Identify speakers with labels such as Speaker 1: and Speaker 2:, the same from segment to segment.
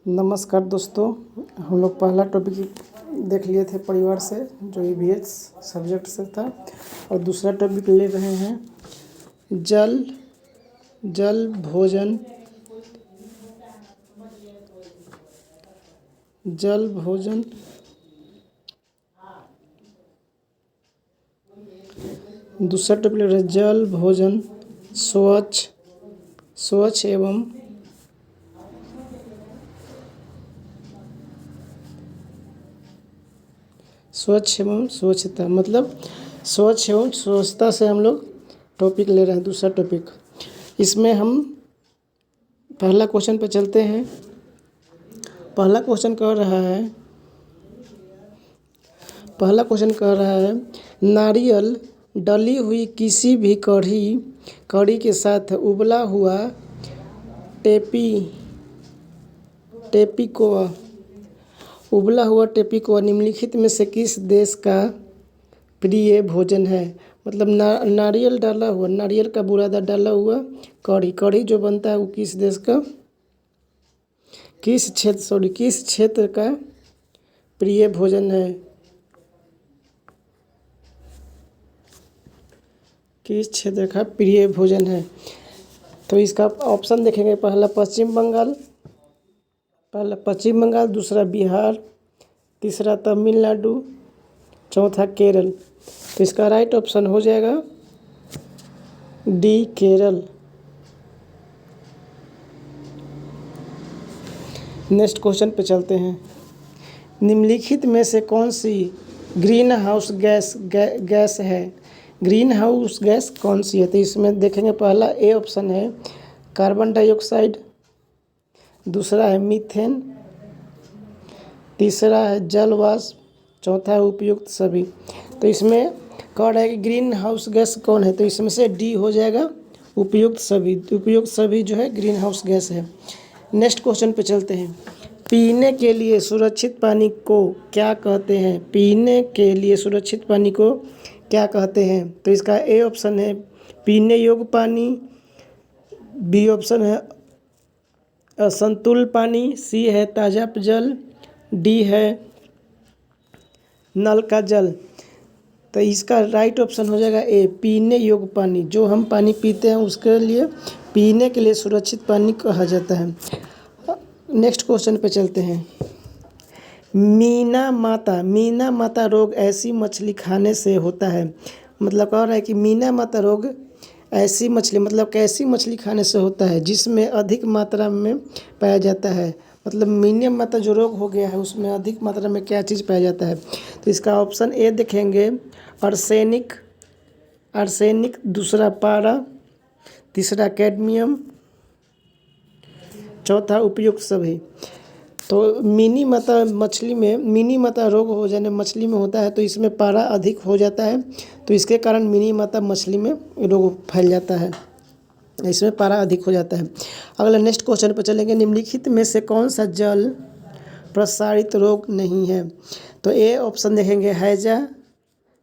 Speaker 1: नमस्कार दोस्तों। हम लोग पहला टॉपिक देख लिए थे परिवार से, जो ईवीएस सब्जेक्ट से था। और दूसरा टॉपिक ले रहे हैं जल जल भोजन जल भोजन दूसरा टॉपिक ले रहे हैं जल भोजन स्वच्छ स्वच्छ एवं स्वच्छता, मतलब स्वच्छ एवं स्वच्छता से हम लोग टॉपिक ले रहे हैं। दूसरा टॉपिक, इसमें हम पहला क्वेश्चन पे चलते हैं। पहला क्वेश्चन कह रहा है नारियल डली हुई किसी भी कढ़ी के साथ उबला हुआ टेपिकोआ निम्नलिखित में से किस देश का प्रिय भोजन है। मतलब नारियल डाला हुआ, नारियल का बुरादा डाला हुआ कढ़ी जो बनता है वो किस देश का, किस क्षेत्र का प्रिय भोजन है। किस क्षेत्र का प्रिय भोजन है। तो इसका ऑप्शन देखेंगे। पहला पश्चिम बंगाल, दूसरा बिहार, तीसरा तमिलनाडु, चौथा केरल। तो इसका राइट ऑप्शन हो जाएगा डी, केरल। नेक्स्ट क्वेश्चन पे चलते हैं। निम्नलिखित में से कौन सी ग्रीन हाउस गैस है। ग्रीन हाउस गैस कौन सी है। तो इसमें देखेंगे। पहला ए ऑप्शन है कार्बन डाइऑक्साइड, दूसरा है मीथेन, तीसरा है जल वाष्प, चौथा है उपयुक्त सभी। तो इसमें कह रहा है कि ग्रीन हाउस गैस कौन है। तो इसमें से डी हो जाएगा उपयुक्त सभी। उपयुक्त सभी जो है ग्रीन हाउस गैस है। नेक्स्ट क्वेश्चन पे चलते हैं। पीने के लिए सुरक्षित पानी को क्या कहते हैं। पीने के लिए सुरक्षित पानी को क्या कहते हैं। तो इसका ए ऑप्शन है पीने योग्य पानी, बी ऑप्शन है असंतुलित पानी, सी है ताज़ा जल, डी है नल का जल। तो इसका राइट ऑप्शन हो जाएगा ए, पीने योग्य पानी। जो हम पानी पीते हैं उसके लिए पीने के लिए सुरक्षित पानी कहा जाता है। नेक्स्ट क्वेश्चन पे चलते हैं। मीना माता रोग ऐसी मछली खाने से होता है। मतलब कह रहा है कि मीना माता रोग ऐसी मछली, मतलब कैसी मछली खाने से होता है जिसमें अधिक मात्रा में पाया जाता है। मतलब मीना माता जो रोग हो गया है उसमें अधिक मात्रा में क्या चीज़ पाया जाता है। तो इसका ऑप्शन ए देखेंगे आर्सेनिक, दूसरा पारा, तीसरा कैडमियम, चौथा उपयुक्त सभी। तो मिनी माता रोग हो जाने मछली में होता है। तो इसमें पारा अधिक हो जाता है, तो इसके कारण मिनी माता मछली में रोग फैल जाता है, इसमें पारा अधिक हो जाता है। अगला नेक्स्ट क्वेश्चन पर चलेंगे। निम्नलिखित में से कौन सा जल प्रसारित रोग नहीं है। तो ए ऑप्शन देखेंगे हैजा,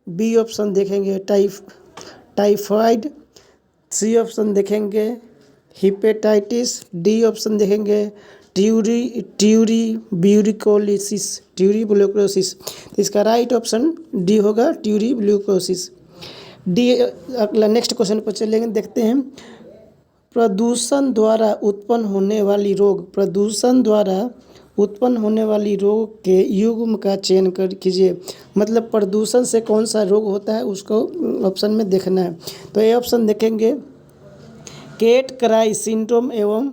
Speaker 1: बी ऑप्शन देखेंगे टाइफाइड, सी ऑप्शन देखेंगे हिपेटाइटिस, डी ऑप्शन देखेंगे ट्यूबरकुलोसिस। तो इसका राइट ऑप्शन डी होगा ट्यूबरकुलोसिस, डी। अगला नेक्स्ट क्वेश्चन पर चलेंगे, देखते हैं। प्रदूषण द्वारा उत्पन्न होने वाली रोग के युग्म का चयन कीजिए। मतलब प्रदूषण से कौन सा रोग होता है उसको ऑप्शन में देखना है। तो ये ऑप्शन देखेंगे केट क्राई सिंड्रोम एवं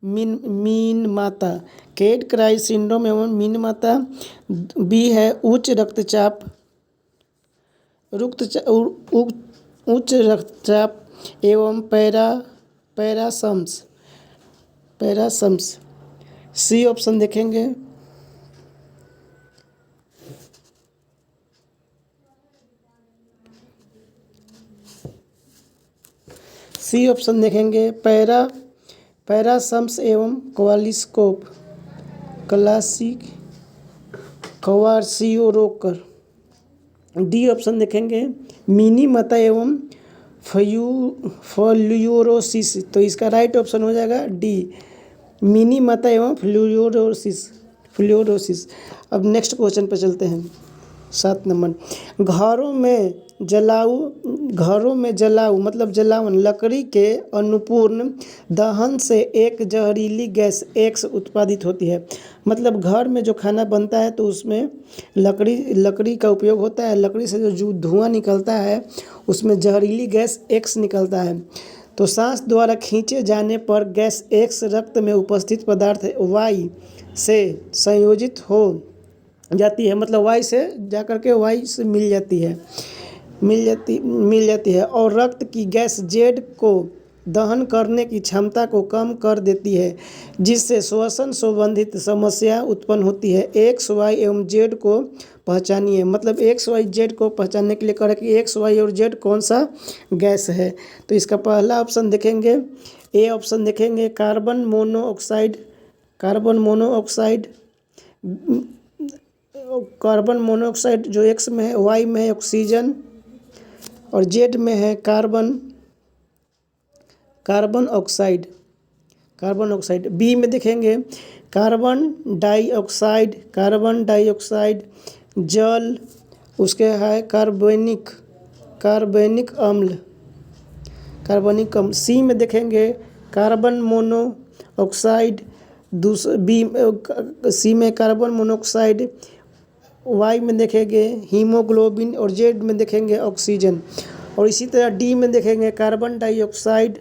Speaker 1: मीन माता, केट क्राई सिंड्रोम एवं मीन माता। बी है उच्च रक्तचाप एवं पैरासम्स। सी ऑप्शन देखेंगे पैरासम्स एवं क्वार्सियोरोकर। डी ऑप्शन देखेंगे मिनी माता एवं फ्लूरोसिस। तो इसका राइट ऑप्शन हो जाएगा डी मिनी माता एवं फ्लूरोसिस। अब नेक्स्ट क्वेश्चन पे चलते हैं। 7 नंबर, घरों में जलाऊ मतलब जलावन लकड़ी के अनुपूर्ण दहन से एक जहरीली गैस एक्स उत्पादित होती है। मतलब घर में जो खाना बनता है तो उसमें लकड़ी का उपयोग होता है। लकड़ी से जो धुआं निकलता है उसमें जहरीली गैस एक्स निकलता है। तो सांस द्वारा खींचे जाने पर गैस एक्स रक्त में उपस्थित पदार्थ वाई से संयोजित हो जाती है। मतलब वाई से जा कर के वाई से मिल जाती है और रक्त की गैस जेड को दहन करने की क्षमता को कम कर देती है, जिससे श्वसन संबंधित समस्या उत्पन्न होती है। एक्स वाई एवं जेड को पहचानिए। मतलब एक्स वाई जेड को पहचानने के लिए कह रहा है कि एक्स वाई और जेड कौन सा गैस है। तो इसका पहला ऑप्शन देखेंगे, ए ऑप्शन देखेंगे कार्बन मोनोऑक्साइड जो एक्स में है, वाई में है ऑक्सीजन और जेड में है कार्बन ऑक्साइड। बी में देखेंगे कार्बन डाइऑक्साइड जल, उसके है कार्बनिक अम्ल। सी में देखेंगे कार्बन मोनोऑक्साइड, सी में कार्बन मोनोऑक्साइड, वाई में देखेंगे हीमोग्लोबिन और जेड में देखेंगे ऑक्सीजन। और इसी तरह डी में देखेंगे कार्बन डाइऑक्साइड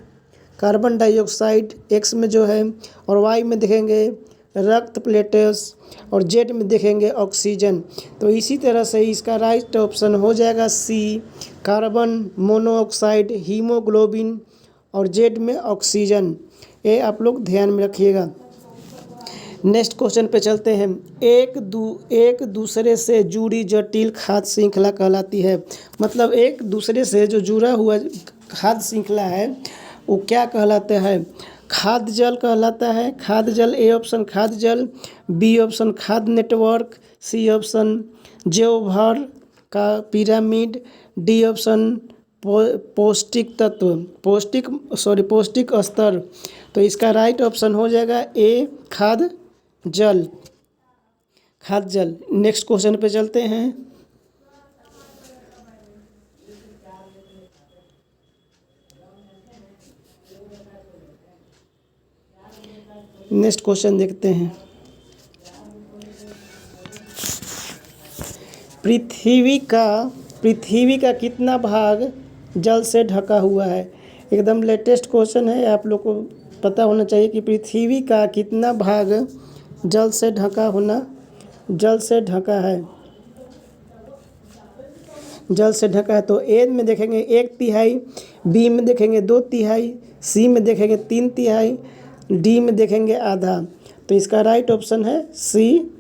Speaker 1: एक्स में जो है, और वाई में देखेंगे रक्त प्लेटलेट्स और जेड में देखेंगे ऑक्सीजन। तो इसी तरह से इसका राइट ऑप्शन हो जाएगा सी, कार्बन मोनोऑक्साइड, हीमोग्लोबिन और जेड में ऑक्सीजन। ये आप लोग ध्यान में रखिएगा। नेक्स्ट क्वेश्चन पे चलते हैं। एक दूसरे से जुड़ी जटिल खाद्य श्रृंखला कहलाती है। मतलब एक दूसरे से जो जुड़ा हुआ खाद्य श्रृंखला है वो क्या कहलाते हैं? खाद्य जल कहलाता है। खाद्य जल, ए ऑप्शन खाद्य जल, बी ऑप्शन खाद्य नेटवर्क, सी ऑप्शन जैवभर का पिरामिड, डी ऑप्शन पौष्टिक स्तर। तो इसका राइट ऑप्शन हो जाएगा ए खाद्य जल। नेक्स्ट क्वेश्चन पे चलते हैं। नेक्स्ट क्वेश्चन देखते हैं। पृथ्वी का कितना भाग जल से ढका हुआ है? एकदम लेटेस्ट क्वेश्चन है, आप लोग को पता होना चाहिए कि पृथ्वी का कितना भाग जल से ढका है। तो ए में देखेंगे 1/3, बी में देखेंगे 2/3, सी में देखेंगे 3/3, डी में देखेंगे आधा। तो इसका राइट ऑप्शन है सी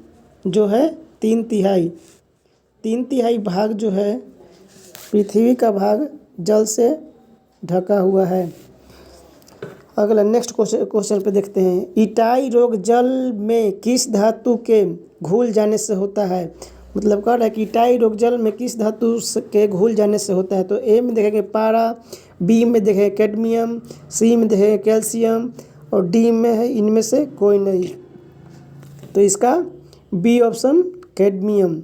Speaker 1: जो है 3/3 भाग जो है पृथ्वी का भाग जल से ढका हुआ है। अगला नेक्स्ट क्वेश्चन पे देखते हैं। इटाई रोग जल में किस धातु के घुल जाने से होता है? मतलब कह रहा है कि इटाई रोग जल में किस धातु के घुल जाने से होता है। तो ए में देखेंगे पारा, बी में देखेंगे कैडमियम, सी में देखेंगे कैल्शियम और डी में है इनमें से कोई नहीं। तो इसका बी ऑप्शन कैडमियम,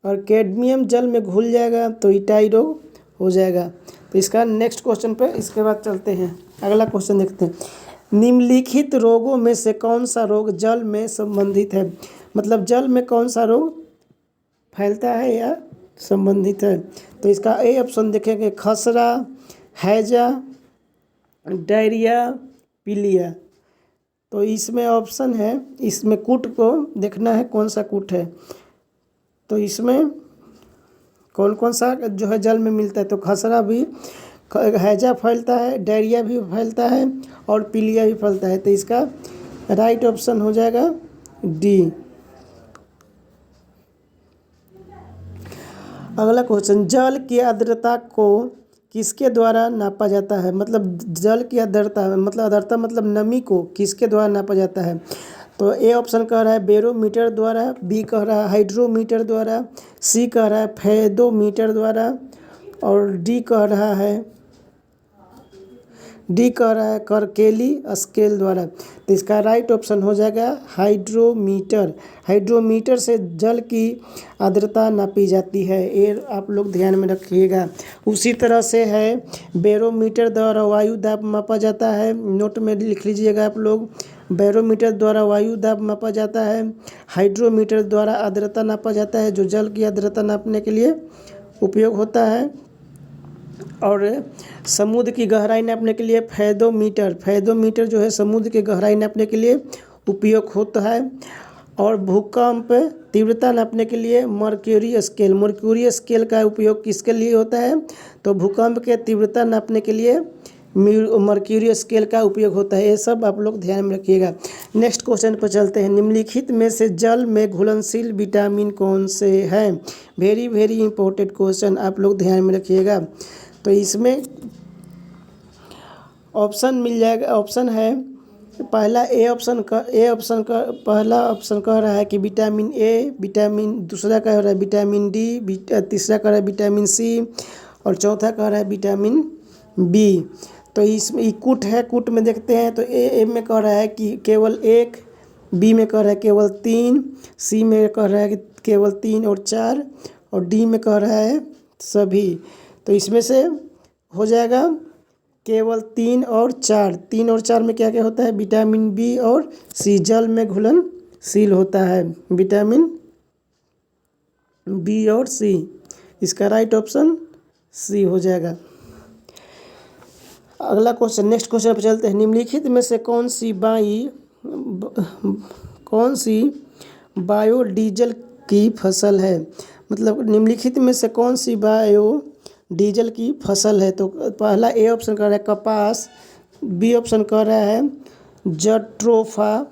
Speaker 1: और कैडमियम जल में घुल जाएगा तो इटाई रोग हो जाएगा। तो इसका नेक्स्ट क्वेश्चन पे इसके बाद चलते हैं। अगला क्वेश्चन देखते हैं। निम्नलिखित रोगों में से कौन सा रोग जल में संबंधित है? मतलब जल में कौन सा रोग फैलता है या संबंधित है? तो इसका ए ऑप्शन देखेंगे खसरा, हैजा, डायरिया, पीलिया। तो इसमें ऑप्शन है, इसमें कूट को देखना है कौन सा कूट है। तो इसमें कौन कौन सा जो है जल में मिलता है? तो खसरा भी, हैजा फैलता है, डायरिया भी फैलता है और पीलिया भी फैलता है। तो इसका राइट ऑप्शन हो जाएगा डी। अगला क्वेश्चन, जल की आर्द्रता को किसके द्वारा नापा जाता है? मतलब जल की आर्द्रता मतलब नमी को किसके द्वारा नापा जाता है? तो ए ऑप्शन कह रहा है बैरोमीटर द्वारा, बी कह रहा है हाइड्रोमीटर द्वारा, सी कह रहा है फेदोमीटर द्वारा और डी कह रहा है डी कह रहा है करकेली स्केल द्वारा, तो इसका राइट ऑप्शन हो जाएगा हाइड्रोमीटर। हाइड्रोमीटर से जल की आर्द्रता नापी जाती है, ये आप लोग ध्यान में रखिएगा। उसी तरह से है बैरोमीटर द्वारा वायु दाब मापा जाता है, नोट में लिख लीजिएगा आप लोग। बैरोमीटर द्वारा वायु दाब मापा जाता है, हाइड्रोमीटर द्वारा आर्द्रता नापा जाता है जो जल की आर्द्रता नापने के लिए उपयोग होता है, और समुद्र की गहराई नापने के लिए फैदोमीटर, फैदोमीटर जो है समुद्र की गहराई नापने के लिए उपयोग होता है, और भूकंप तीव्रता नापने के लिए मर्क्यूरी स्केल, मर्क्यूरी स्केल का उपयोग किसके लिए होता है, तो भूकंप के तीव्रता नापने के लिए मर्क्यूरी स्केल का उपयोग होता है। ये सब आप लोग ध्यान में रखिएगा। नेक्स्ट क्वेश्चन पर चलते हैं। निम्नलिखित में से जल में घुलनशील विटामिन कौन से हैं? वेरी वेरी इंपॉर्टेंट क्वेश्चन, आप लोग ध्यान में रखिएगा। तो इसमें ऑप्शन मिल जाएगा, ऑप्शन है पहला पहला ऑप्शन कह रहा है कि विटामिन ए, विटामिन, दूसरा कह रहा है विटामिन डी, तीसरा कह रहा है विटामिन सी, और चौथा कह रहा है विटामिन बी। तो इसमें कूट है, कूट में देखते हैं तो ए में कह रहा है कि केवल एक, बी में कह रहा है केवल 3, सी में कह रहा है कि केवल 3 और 4, और डी में कह रहा है सभी। तो इसमें से हो जाएगा केवल 3 और 4। 3 और 4 में क्या क्या होता है? विटामिन बी और सी, जल में घुलनशील होता है विटामिन बी और सी। इसका राइट ऑप्शन सी हो जाएगा। अगला क्वेश्चन, नेक्स्ट क्वेश्चन पर चलते हैं। निम्नलिखित में से कौन सी बायोडीजल की फसल है? मतलब निम्नलिखित में से कौन सी बायोडीजल की फसल है? तो पहला ए ऑप्शन कर रहा है कपास, बी ऑप्शन कर रहा है जट्रोफा,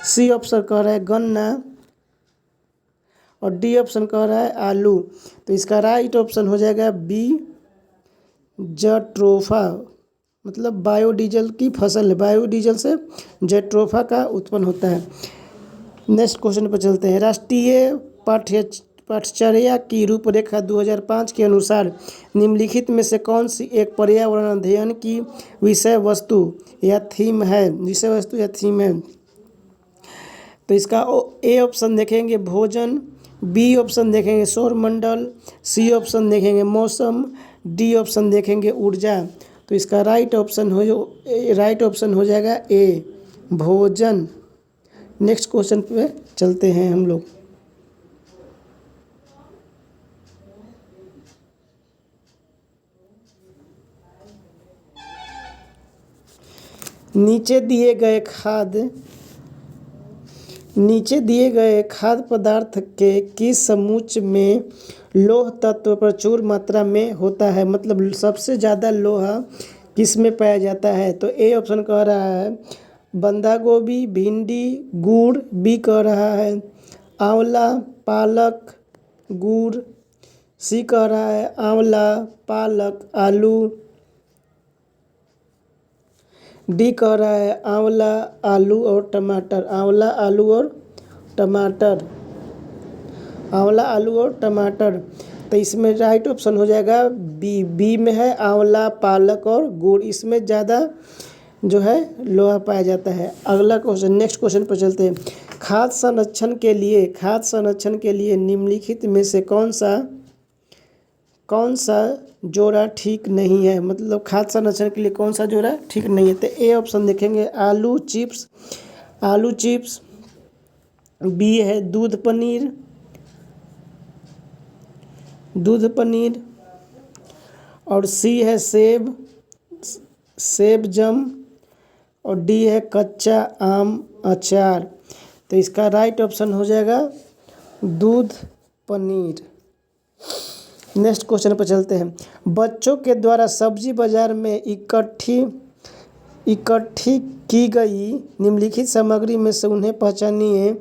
Speaker 1: सी ऑप्शन कर रहा है गन्ना, और डी ऑप्शन कह रहा है आलू। तो इसका राइट ऑप्शन हो जाएगा बी जट्रोफा, मतलब बायोडीजल की फसल है। बायोडीजल से जट्रोफा का उत्पन्न होता है। नेक्स्ट क्वेश्चन पर चलते हैं। राष्ट्रीय पाठ्यचर्या की रूपरेखा 2005 के अनुसार निम्नलिखित में से कौन सी एक पर्यावरण अध्ययन की विषय वस्तु या थीम है? तो इसका ए ऑप्शन देखेंगे भोजन, बी ऑप्शन देखेंगे सौरमंडल, सी ऑप्शन देखेंगे मौसम, डी ऑप्शन देखेंगे ऊर्जा। तो इसका राइट ऑप्शन हो जाएगा ए भोजन। नेक्स्ट क्वेश्चन पे चलते हैं हम लोग। नीचे दिए गए खाद्य पदार्थ के किस समूच में लौह तत्व प्रचुर मात्रा में होता है? मतलब सबसे ज़्यादा लोहा किस में पाया जाता है? तो ए ऑप्शन कह रहा है बंधा गोभी, भिंडी, गुड़, बी कह रहा है आंवला, पालक, गुड़, सी कह रहा है आंवला, पालक, आलू, डी कह रहा है आंवला, आलू और टमाटर। आंवला, आलू और टमाटर, आंवला, आलू और टमाटर। तो इसमें राइट ऑप्शन हो जाएगा बी में है आंवला, पालक और गुड़। इसमें ज़्यादा जो है लोहा पाया जाता है। अगला क्वेश्चन, नेक्स्ट क्वेश्चन पर चलते हैं। खाद्य संरक्षण के लिए निम्नलिखित में से कौन सा जोड़ा ठीक नहीं है? मतलब खाद्य संरक्षण के लिए कौन सा जोड़ा ठीक नहीं है? तो ए ऑप्शन देखेंगे आलू चिप्स, बी है दूध पनीर, और सी है सेब जम, और डी है कच्चा आम अचार। तो इसका राइट ऑप्शन हो जाएगा दूध पनीर। नेक्स्ट क्वेश्चन पर चलते हैं। बच्चों के द्वारा सब्जी बाजार में इकट्ठी की गई निम्नलिखित सामग्री में से उन्हें पहचानिए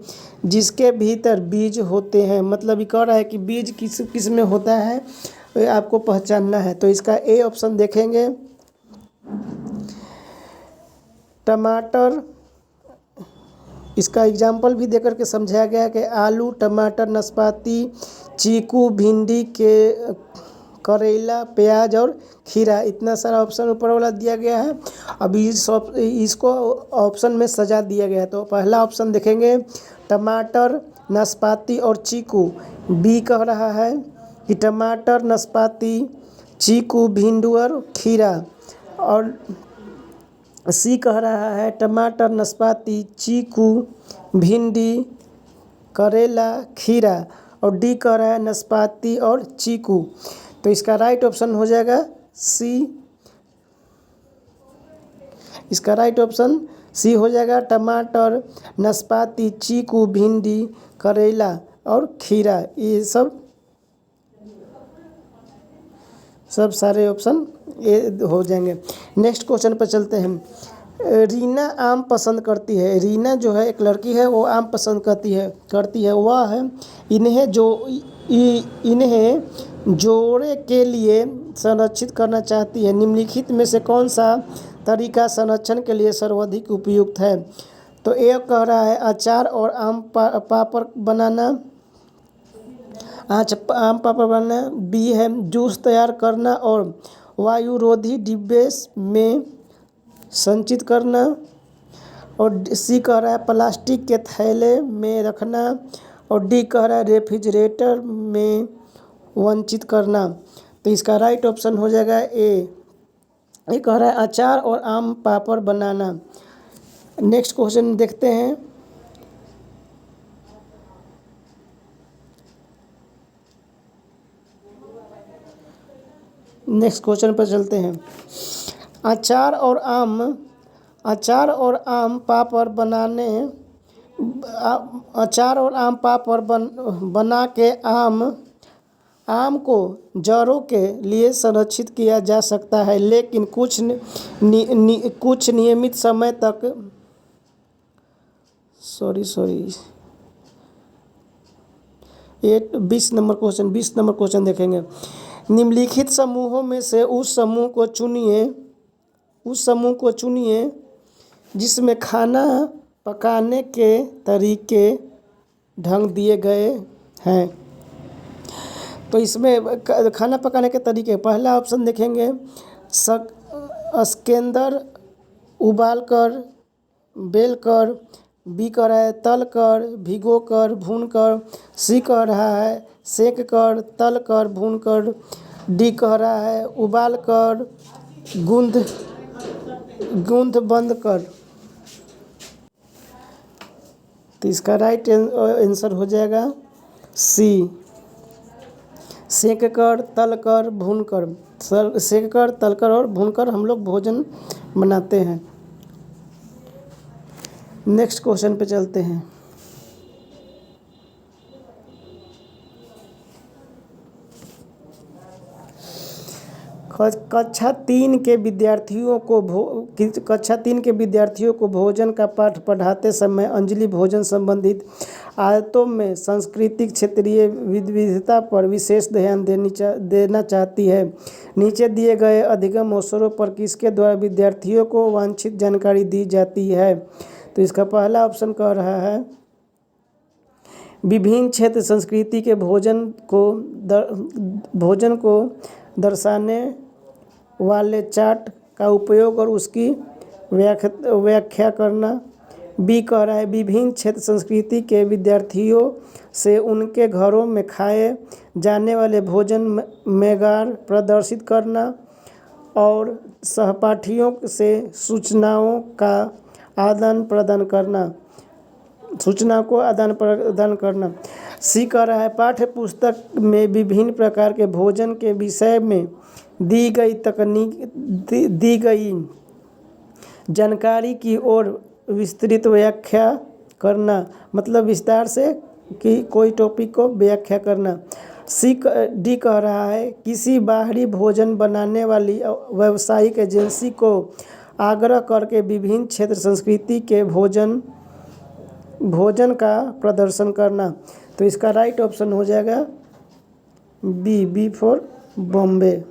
Speaker 1: जिसके भीतर बीज होते हैं। मतलब ये कह रहा है कि बीज किस में होता है, तो आपको पहचानना है। तो इसका ए ऑप्शन देखेंगे टमाटर, इसका एग्जाम्पल भी देकर के समझाया गया कि आलू, टमाटर, नाशपाती, चीकू, भिंडी, करेला, प्याज और खीरा। इतना सारा ऑप्शन ऊपर वाला दिया गया है। अब इसको ऑप्शन में सजा दिया गया है। तो पहला ऑप्शन देखेंगे टमाटर, नाशपाती और चीकू। बी कह रहा है कि टमाटर, नाशपाती, चीकू, भिंडी और खीरा। और सी कह रहा है टमाटर, नाशपाती, चीकू, भिंडी, करेला, खीरा। और डी कह रहा है नाशपाती और चीकू। तो इसका राइट ऑप्शन हो जाएगा सी। इसका राइट ऑप्शन सी हो जाएगा टमाटर, नाशपाती, चीकू, भिंडी, करेला और खीरा। ये सब सारे ऑप्शन ए हो जाएंगे। नेक्स्ट क्वेश्चन पर चलते हैं। रीना आम पसंद करती है। रीना जो है एक लड़की है, वो आम पसंद करती है। वह है इन्हें जोड़े के लिए संरक्षित करना चाहती है। निम्नलिखित में से कौन सा तरीका संरक्षण के लिए सर्वाधिक उपयुक्त है? तो ए कह रहा है अचार और आम पापड़ बनाना। आम पापड़ बनाना। बी है जूस तैयार करना और वायुरोधी डिब्बे में संचित करना। और सी कह रहा है प्लास्टिक के थैले में रखना। और डी कह रहा है रेफ्रिजरेटर में वंचित करना। तो इसका राइट ऑप्शन हो जाएगा ए। ये कह रहा है अचार और आम पापड़ बनाना। नेक्स्ट क्वेश्चन देखते हैं। नेक्स्ट क्वेश्चन पर चलते हैं। अचार और आम पापड़ बना के आम को जड़ों के लिए संरक्षित किया जा सकता है, लेकिन कुछ नियमित समय तक ये 20 नंबर क्वेश्चन देखेंगे। निम्नलिखित समूहों में से उस समूह को चुनिए जिसमें खाना पकाने के तरीके ढंग दिए गए हैं। तो इसमें खाना पकाने के तरीके, पहला ऑप्शन देखेंगे स्केंदर, उबालकर, बेलकर। बी कह रहा है तलकर, भिगोकर, भूनकर। सी कह रहा है सेंककर, तलकर, भूनकर। डी कह रहा है उबालकर, गूंद बंद कर। तो इसका राइट आंसर हो जाएगा सी, सेंककर, तलकर, भूनकर। सेंककर, तलकर और भूनकर हम लोग भोजन बनाते हैं। नेक्स्ट क्वेश्चन पे चलते हैं। कक्षा 3 के विद्यार्थियों को भोजन का पाठ पढ़ाते समय अंजलि भोजन संबंधित आयतों में सांस्कृतिक क्षेत्रीय विविधता पर विशेष ध्यान देना चाहती है। नीचे दिए गए अधिगम अवसरों पर किसके द्वारा विद्यार्थियों को वांछित जानकारी दी जाती है? तो इसका पहला ऑप्शन कह रहा है विभिन्न क्षेत्र संस्कृति के भोजन को दर्शाने वाले चार्ट का उपयोग और उसकी व्याख्या करना। बी कह रहा है विभिन्न क्षेत्र संस्कृति के विद्यार्थियों से उनके घरों में खाए जाने वाले भोजन मेगार प्रदर्शित करना और सहपाठियों से सूचनाओं को आदान प्रदान करना। सी कह रहा है पाठ्य पुस्तक में विभिन्न प्रकार के भोजन के विषय में दी गई जानकारी की ओर विस्तृत व्याख्या करना, मतलब विस्तार से कि कोई टॉपिक को व्याख्या करना। डी कह रहा है किसी बाहरी भोजन बनाने वाली व्यावसायिक एजेंसी को आग्रह करके विभिन्न क्षेत्र संस्कृति के भोजन का प्रदर्शन करना। तो इसका राइट ऑप्शन हो जाएगा बी फॉर बॉम्बे।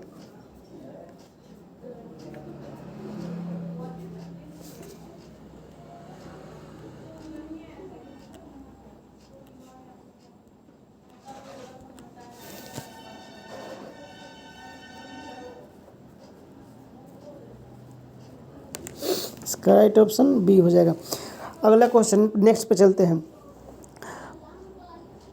Speaker 1: इसका राइट ऑप्शन बी हो जाएगा। अगला क्वेश्चन नेक्स्ट पे चलते हैं।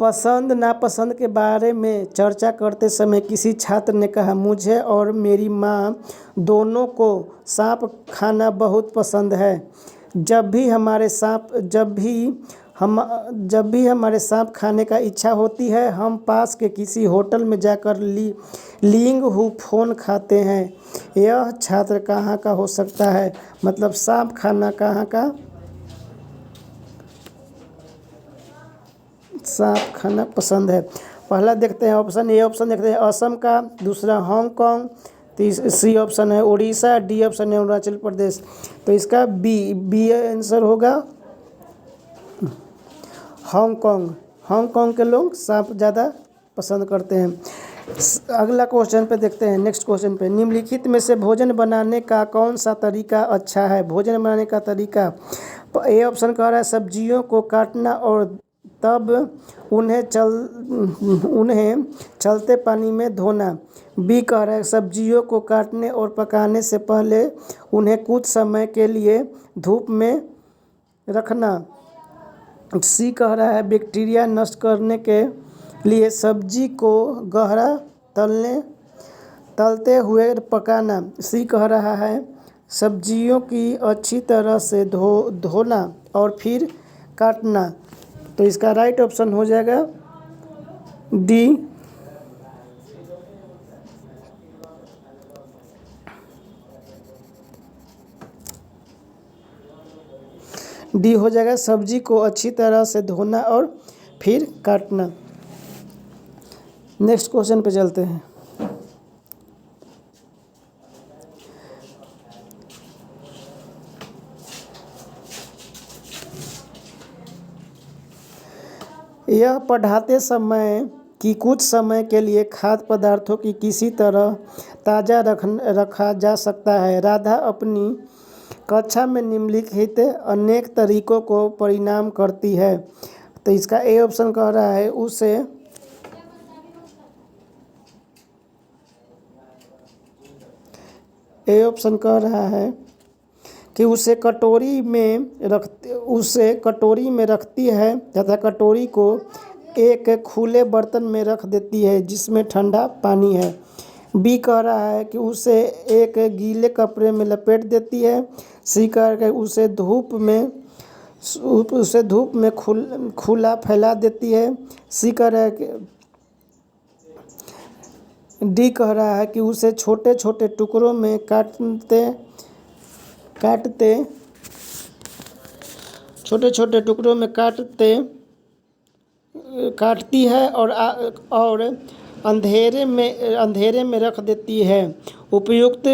Speaker 1: पसंद नापसंद के बारे में चर्चा करते समय किसी छात्र ने कहा, मुझे और मेरी माँ दोनों को सांप खाना बहुत पसंद है। जब भी हमारे सांप खाने का इच्छा होती है, हम पास के किसी होटल में जाकर लींग हू फोन खाते हैं। यह छात्र कहाँ का हो सकता है? मतलब सांप खाना कहाँ का सांप खाना पसंद है। पहला देखते हैं ऑप्शन, ए ऑप्शन देखते हैं असम का, दूसरा हांगकांग, सी ऑप्शन है उड़ीसा, डी ऑप्शन है अरुणाचल प्रदेश। तो इसका बी आंसर होगा हांगकांग। हांगकांग के लोग सांप ज़्यादा पसंद करते हैं। अगला क्वेश्चन पे देखते हैं, नेक्स्ट क्वेश्चन पे, निम्नलिखित में से भोजन बनाने का कौन सा तरीका अच्छा है? भोजन बनाने का तरीका, ए ऑप्शन कह रहा है सब्जियों को काटना और तब उन्हें चलते पानी में धोना। बी कह रहा है सब्जियों को काटने और पकाने से पहले उन्हें कुछ समय के लिए धूप में रखना। सी कह रहा है बैक्टीरिया नष्ट करने के लिए सब्जी को गहरा तलते हुए पकाना। सी कह रहा है सब्जियों की अच्छी तरह से धोना और फिर काटना। तो इसका राइट ऑप्शन हो जाएगा डी। डी हो जाएगा सब्जी को अच्छी तरह से धोना और फिर काटना। नेक्स्ट क्वेश्चन पे चलते हैं। यह पढ़ाते समय कि कुछ समय के लिए खाद्य पदार्थों की किसी तरह ताज़ा रखा जा सकता है। राधा अपनी कक्षा में निम्नलिखित अनेक तरीकों को परिणाम करती है। तो इसका ए ऑप्शन कह रहा है उसे ए ऑप्शन कह रहा है कि उसे कटोरी में रखती है तथा कटोरी को एक खुले बर्तन में रख देती है जिसमें ठंडा पानी है। बी कह रहा है कि उसे एक गीले कपड़े में लपेट देती है। सी कह रहा है उसे धूप में खुला फैला देती है। सी कह रहा है कि डी कह रहा है कि उसे छोटे छोटे टुकड़ों में काटती है और अंधेरे में रख देती है। उपयुक्त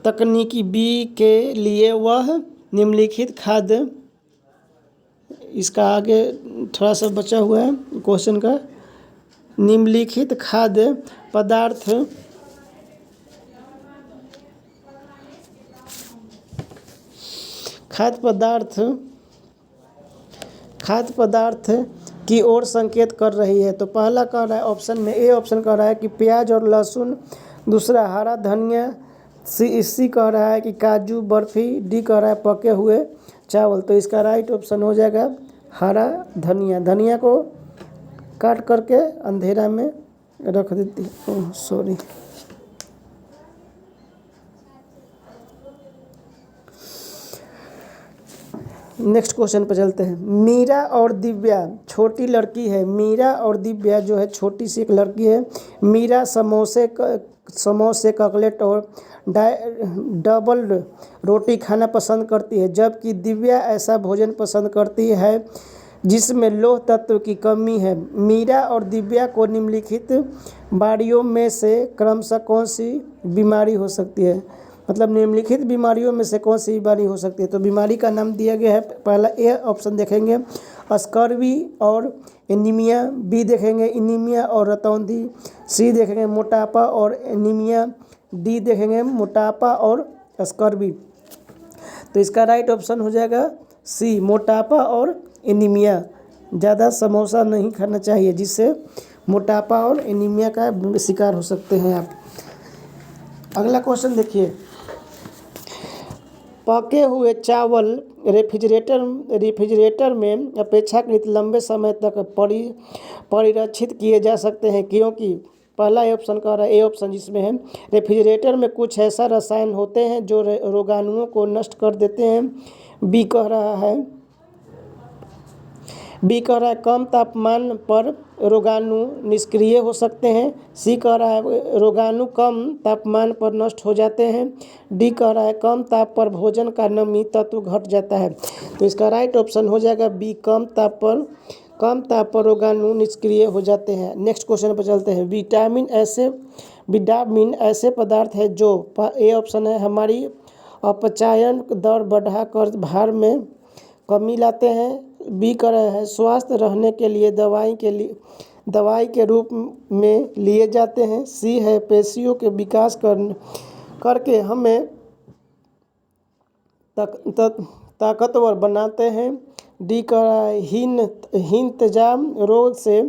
Speaker 1: तकनीकी बी के लिए वह निम्नलिखित खाद्य, इसका आगे थोड़ा सा बचा हुआ है क्वेश्चन का, निम्नलिखित खाद्य पदार्थ की ओर संकेत कर रही है। तो पहला कह रहा है ऑप्शन में, ए ऑप्शन कह रहा है कि प्याज और लहसुन, दूसरा हरा धनिया, सी कह रहा है कि काजू बर्फी, डी कह रहा है पके हुए चावल। तो इसका राइट ऑप्शन हो जाएगा हरा धनिया। धनिया को काट करके अंधेरा में रख देती है। सॉरी, नेक्स्ट क्वेश्चन पर चलते हैं। मीरा और दिव्या छोटी लड़की है। मीरा और दिव्या जो है छोटी सी एक लड़की है। मीरा समोसे, ककलेट और डबल रोटी खाना पसंद करती है, जबकि दिव्या ऐसा भोजन पसंद करती है जिसमें लौह तत्व की कमी है। मीरा और दिव्या को निम्नलिखित बीमारियों में से क्रमशः कौन सी बीमारी हो सकती है? मतलब निम्नलिखित बीमारियों में से कौन सी बीमारी हो सकती है? तो बीमारी का नाम दिया गया है। पहला ए ऑप्शन देखेंगे स्कर्वी और एनीमिया, बी देखेंगे एनीमिया और रतौंधी, सी देखेंगे मोटापा और एनीमिया, डी देखेंगे मोटापा और स्कर्वी। तो इसका राइट ऑप्शन हो जाएगा सी, मोटापा और एनीमिया। ज़्यादा समोसा नहीं खाना चाहिए जिससे मोटापा और एनीमिया का शिकार हो सकते हैं आप। अगला क्वेश्चन देखिए, पके हुए चावल रेफ्रिजरेटर में अपेक्षाकृत लंबे समय तक परिरक्षित किए जा सकते हैं, क्योंकि पहला ऑप्शन कह रहा है, ए ऑप्शन जिसमें है रेफ्रिजरेटर में कुछ ऐसा रसायन होते हैं जो रोगाणुओं को नष्ट कर देते हैं। बी कह रहा है कम तापमान पर रोगाणु निष्क्रिय हो सकते हैं। सी कह रहा है रोगाणु कम तापमान पर नष्ट हो जाते हैं। डी कह रहा है कम ताप पर भोजन का नमी तत्व घट जाता है। तो इसका राइट ऑप्शन हो जाएगा बी, कम ताप पर रोगाणु निष्क्रिय हो जाते हैं। नेक्स्ट क्वेश्चन पर चलते हैं। विटामिन ऐसे पदार्थ है जो, ए ऑप्शन है, हमारी अपचायन दर बढ़ाकर भार में कमी लाते हैं। बी कह रहे हैं स्वस्थ रहने के लिए दवाई के रूप में लिए जाते हैं। सी है पेशियों के विकास करके हमें ताकतवर बनाते हैं। डी कह रहा है हिंतजाम रोग से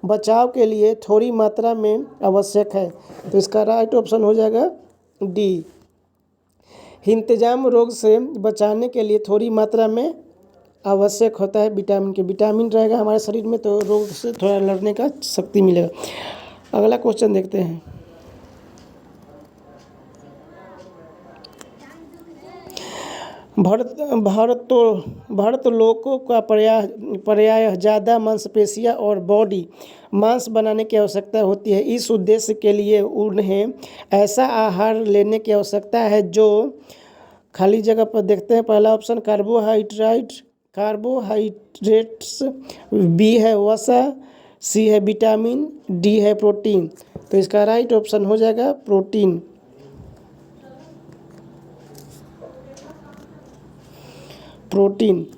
Speaker 1: बचाव के लिए थोड़ी मात्रा में आवश्यक है। तो इसका राइट ऑप्शन हो जाएगा डी, हिंतजाम रोग से बचाने के लिए थोड़ी मात्रा में आवश्यक होता है विटामिन रहेगा हमारे शरीर में तो रोग से थोड़ा लड़ने का शक्ति मिलेगा। अगला क्वेश्चन देखते हैं। भरतलोकों का पर्याय ज़्यादा मांसपेशियां और बॉडी मांस बनाने की आवश्यकता होती है। इस उद्देश्य के लिए उन्हें ऐसा आहार लेने की आवश्यकता है जो, खाली जगह पर देखते हैं, पहला ऑप्शन कार्बोहाइड्रेट्स, बी है वसा, सी है विटामिन, डी है प्रोटीन। तो इसका राइट ऑप्शन हो जाएगा प्रोटीन।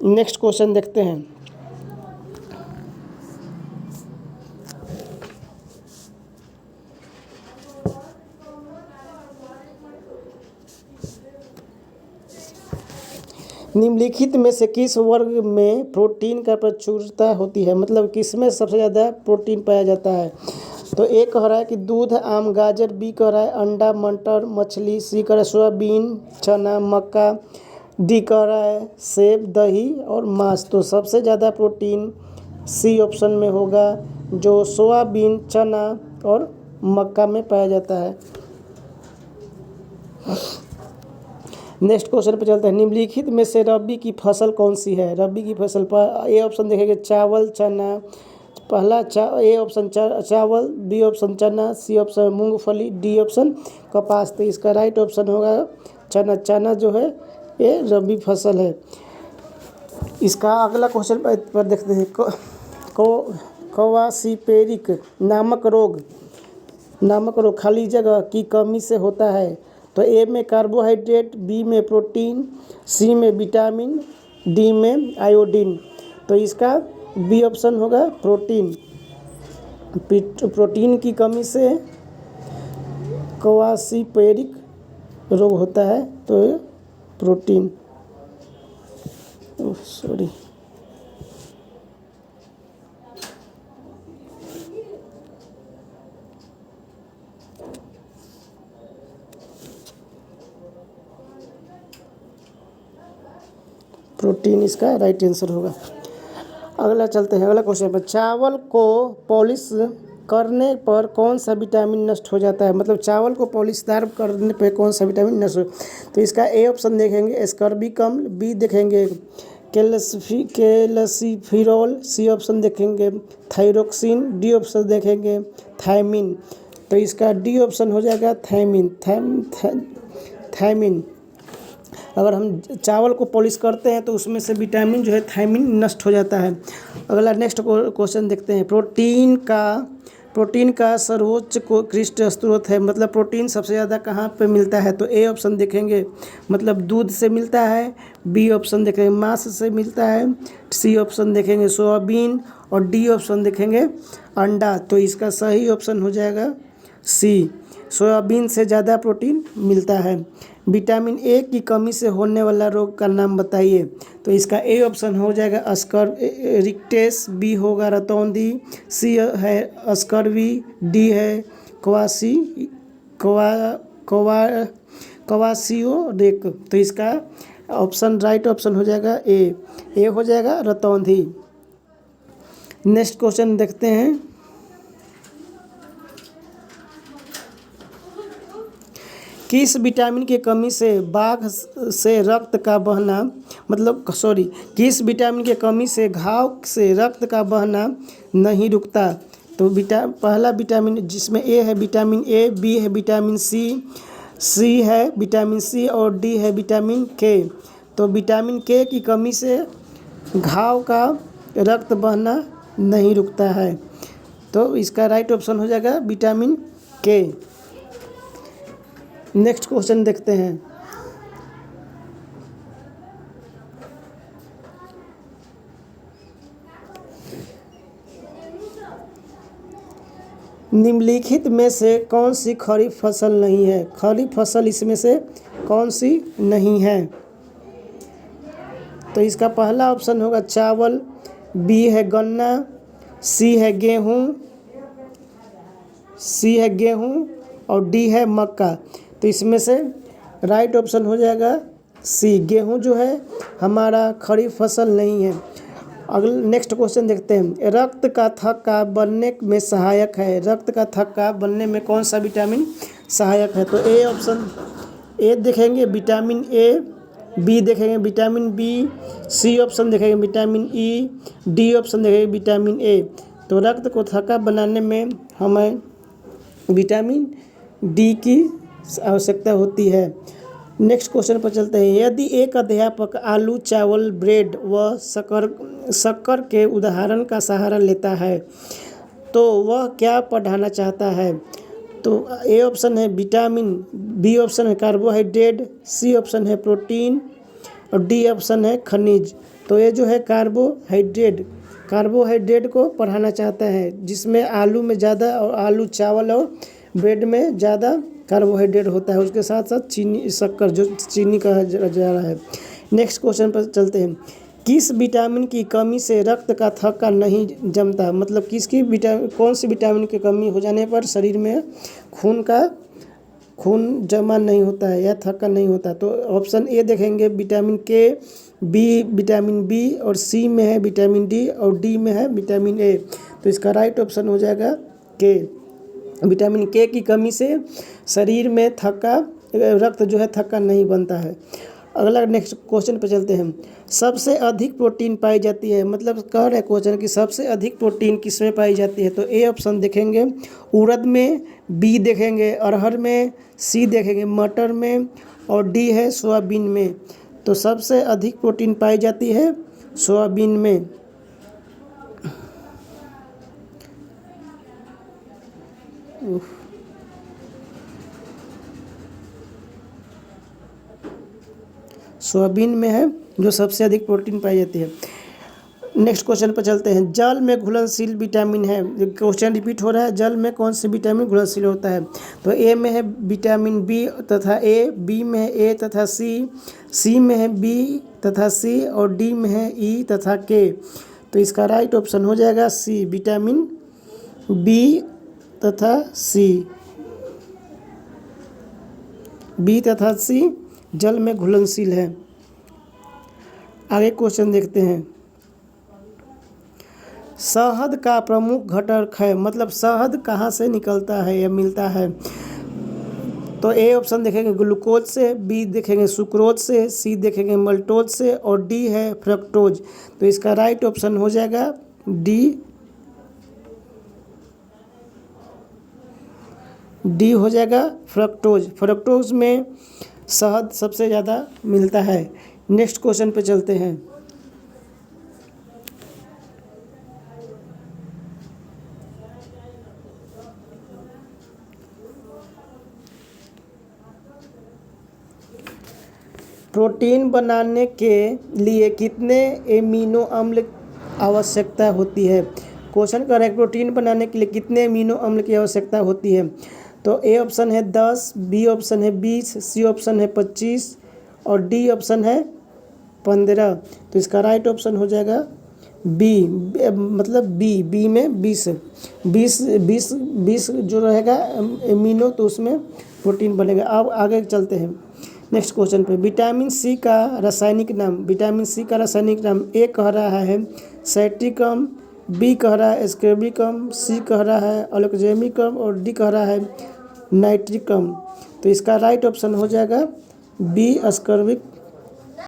Speaker 1: नेक्स्ट क्वेश्चन देखते हैं। निम्नलिखित में से किस वर्ग में प्रोटीन का प्रचुरता होती है, मतलब किस में सबसे ज़्यादा प्रोटीन पाया जाता है। तो ए कह रहा है कि दूध, आम, गाजर। बी कह रहा है अंडा, मटर, मछली। सी कह रहा है सोयाबीन, चना, मक्का। डी कह रहा है सेब, दही और मांस। तो सबसे ज़्यादा प्रोटीन सी ऑप्शन में होगा, जो सोयाबीन, चना और मक्का में पाया जाता है। नेक्स्ट क्वेश्चन पे चलते हैं। निम्नलिखित में से रबी की फसल कौन सी है। रबी की फसल पर ए ऑप्शन देखेंगे चावल, चना। ए ऑप्शन चावल, बी ऑप्शन चना, सी ऑप्शन मूंगफली, डी ऑप्शन कपास। तो इसका राइट ऑप्शन होगा चना। चना जो है ये रबी फसल है। इसका अगला क्वेश्चन पर देखते हैं। क्वासीपेरिक नामक रोग खाली जगह की कमी से होता है। तो ए में कार्बोहाइड्रेट, बी में प्रोटीन, सी में विटामिन, डी में आयोडीन। तो इसका बी ऑप्शन होगा प्रोटीन की कमी से क्वासीपेरिक रोग होता है। तो प्रोटीन प्रोटीन इसका राइट आंसर होगा। अगला चलते हैं, अगला क्वेश्चन पर। चावल को पॉलिश करने पर कौन सा विटामिन नष्ट हो जाता है, मतलब चावल को पॉलिशदार करने पर कौन सा विटामिन नष्ट हो। तो इसका ए ऑप्शन देखेंगे एस्कॉर्बिक अम्ल, बी देखेंगे कैल्सिफिरॉल, सी ऑप्शन देखेंगे थायरोक्सिन, डी ऑप्शन देखेंगे थायमिन। तो इसका डी ऑप्शन हो जाएगा थायमिन। अगर हम चावल को पॉलिश करते हैं तो उसमें से विटामिन जो है थायमिन नष्ट हो जाता है। अगला नेक्स्ट क्वेश्चन देखते हैं। प्रोटीन का सर्वोच्च क्रिस्ट स्रोत है, मतलब प्रोटीन सबसे ज़्यादा कहाँ पे मिलता है। तो ए ऑप्शन देखेंगे मतलब दूध से मिलता है, बी ऑप्शन देखेंगे मांस से मिलता है, सी ऑप्शन देखेंगे सोयाबीन और डी ऑप्शन देखेंगे अंडा। तो इसका सही ऑप्शन हो जाएगा सी, सोयाबीन से ज़्यादा प्रोटीन मिलता है। विटामिन ए की कमी से होने वाला रोग का नाम बताइए। तो इसका ए ऑप्शन हो जाएगा स्करविटेस, बी होगा रतौंधी, सी है स्कर्वी, डी है क्वासियोरेक। तो इसका ऑप्शन राइट ऑप्शन हो जाएगा ए हो जाएगा रतौंधी। नेक्स्ट क्वेश्चन देखते हैं। किस विटामिन की कमी से बाघ से रक्त का बहना किस विटामिन की कमी से घाव से रक्त का बहना नहीं रुकता? तो पहला विटामिन जिसमें ए है विटामिन ए, बी है विटामिन सी है विटामिन सी और डी है विटामिन के। तो विटामिन के की कमी से घाव का रक्त बहना नहीं रुकता है। तो इसका राइट ऑप्शन हो जाएगा विटामिन के। नेक्स्ट क्वेश्चन देखते हैं। निम्नलिखित में से कौन सी खरीफ फसल नहीं है? खरीफ फसल इसमें से कौन सी नहीं है? तो इसका पहला ऑप्शन होगा चावल, बी है गन्ना, सी है गेहूँ और डी है मक्का। तो इसमें से राइट ऑप्शन हो जाएगा सी, गेहूँ जो है हमारा खरीफ फसल नहीं है। अगले नेक्स्ट क्वेश्चन देखते हैं। रक्त का थक्का बनने में सहायक है। रक्त का थक्का बनने में कौन सा विटामिन सहायक है? तो ए ऑप्शन ए देखेंगे विटामिन ए, बी देखेंगे विटामिन बी, सी ऑप्शन देखेंगे विटामिन ई, डी ऑप्शन देखेंगे विटामिन ए। तो रक्त को थक्का बनाने में हमें विटामिन डी की आवश्यकता होती है। नेक्स्ट क्वेश्चन पर चलते हैं। यदि एक अध्यापक आलू, चावल, ब्रेड व शक्कर के उदाहरण का सहारा लेता है तो वह क्या पढ़ाना चाहता है? तो ए ऑप्शन है विटामिन, बी ऑप्शन है कार्बोहाइड्रेट, सी ऑप्शन है प्रोटीन और डी ऑप्शन है खनिज। तो ये जो है कार्बोहाइड्रेट को पढ़ाना चाहता है, जिसमें आलू में ज़्यादा और आलू, चावल और ब्रेड में ज़्यादा कार्बोहाइड्रेट होता है। उसके साथ साथ चीनी, शक्कर जो चीनी कहा जा रहा है। नेक्स्ट क्वेश्चन पर चलते हैं। किस विटामिन की कमी से रक्त का थक्का नहीं जमता? मतलब कौन सी विटामिन की कमी हो जाने पर शरीर में खून जमा नहीं होता है या थक्का नहीं होता? तो ऑप्शन ए देखेंगे विटामिन के, बी विटामिन बी और सी में है विटामिन डी और डी में है विटामिन ए। तो इसका राइट ऑप्शन हो जाएगा के। विटामिन के की कमी से शरीर में रक्त जो है थक्का नहीं बनता है। अगला नेक्स्ट क्वेश्चन पे चलते हैं। सबसे अधिक प्रोटीन पाई जाती है, मतलब कह रहे क्वेश्चन कि सबसे अधिक प्रोटीन किस में पाई जाती है? तो ए ऑप्शन देखेंगे उड़द में, बी देखेंगे अरहर में, सी देखेंगे मटर में और डी है सोयाबीन में। तो सबसे अधिक प्रोटीन पाई जाती है सोयाबीन में। सोयाबीन में है जो सबसे अधिक प्रोटीन पाई जाती है। नेक्स्ट क्वेश्चन पर चलते हैं। जल में घुलनशील विटामिन है, क्वेश्चन रिपीट हो रहा है, जल में कौन सी विटामिन घुलनशील होता है? तो ए में है विटामिन बी तथा ए, बी में है ए तथा सी में है बी तथा सी और डी में है ई तथा के। तो इसका राइट ऑप्शन हो जाएगा सी, विटामिन बी तथा सी। बी तथा सी जल में घुलनशील है। आगे क्वेश्चन देखते हैं। शहद का प्रमुख घटक है, मतलब शहद कहाँ से निकलता है या मिलता है? तो ए ऑप्शन देखेंगे ग्लूकोज से, बी देखेंगे सुक्रोज से, सी देखेंगे मल्टोज से और डी है फ्रक्टोज। तो इसका राइट ऑप्शन हो जाएगा डी हो जाएगा फ्रक्टोज। फ्रक्टोज में शहद सबसे ज़्यादा मिलता है। नेक्स्ट क्वेश्चन पे चलते हैं। प्रोटीन बनाने के लिए कितने एमिनो अम्ल आवश्यकता होती है? क्वेश्चन कर रहे हैं प्रोटीन बनाने के लिए कितने एमिनो अम्ल की आवश्यकता होती है? तो ए ऑप्शन है 10, बी ऑप्शन है 20, सी ऑप्शन है 25 और डी ऑप्शन है 15। तो इसका राइट ऑप्शन हो जाएगा बी, मतलब बी में 20 जो रहेगा एमिनो, तो उसमें प्रोटीन बनेगा। अब आगे चलते हैं। नेक्स्ट क्वेश्चन पे विटामिन सी का रासायनिक नाम, विटामिन सी का रासायनिक नाम ए कह रहा है साइट्रिकम, बी कह रहा है एस्कर्बिकम, सी कह रहा है अलोक्जेमिकम और डी कह रहा है नाइट्रिकम। तो इसका राइट ऑप्शन हो जाएगा बी एस्कर्बिक